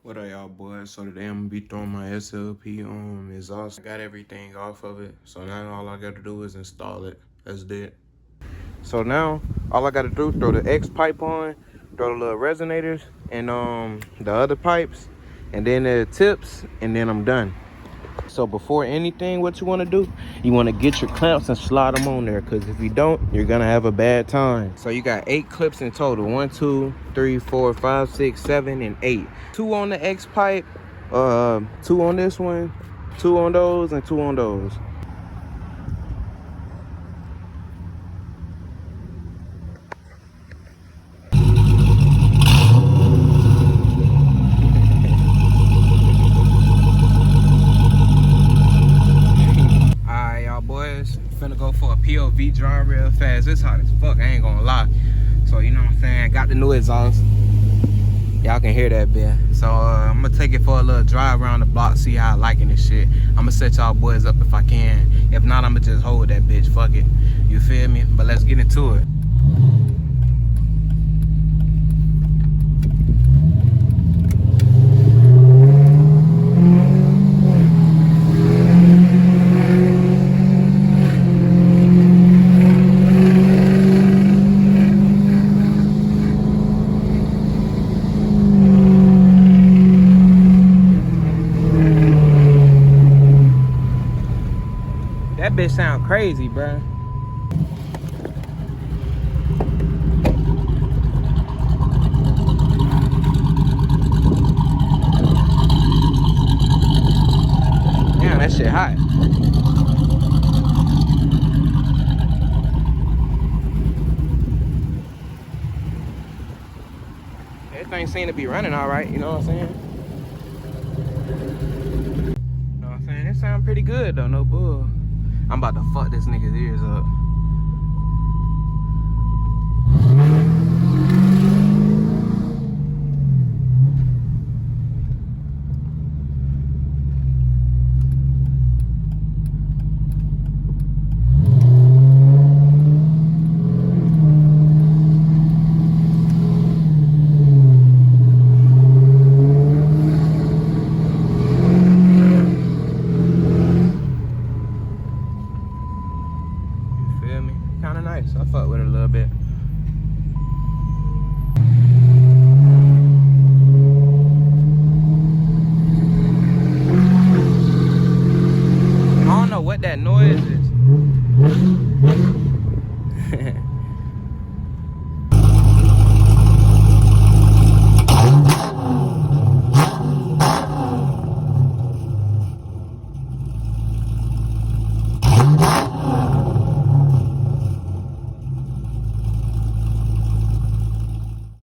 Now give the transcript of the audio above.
What are y'all boys? So today I'm gonna be throwing my SLP exhaust. I got everything off of it, so now all I gotta do is install it. That's it. So now all I gotta do, throw the X pipe on, throw the little resonators and the other pipes, and then the tips, and then I'm done. So before anything, what you want to do, you want to get your clamps and slide them on there, because if you don't, you're gonna have a bad time. So you got 8 clips in total: 1, 2, 3, 4, 5, 6, 7, and 8. 2 on the X pipe, 2 on this one, 2 on those, and 2 on those. Alright, y'all boys, finna go for a POV drive real fast. It's hot as fuck, I ain't gonna lie. So you know what I'm saying, got the new exhaust. Y'all can hear that bit. So I'm gonna take it for a little drive around the block, see how I liking this shit. I'm gonna set y'all boys up if I can. If not, I'm gonna just hold that bitch, fuck it. You feel me? But let's get into it. That bitch sound crazy, bruh. Damn, that shit hot. Everything seem to be running all right, you know what I'm saying? You know what I'm saying? It sound pretty good though, no bull. I'm about to fuck this nigga's ears up.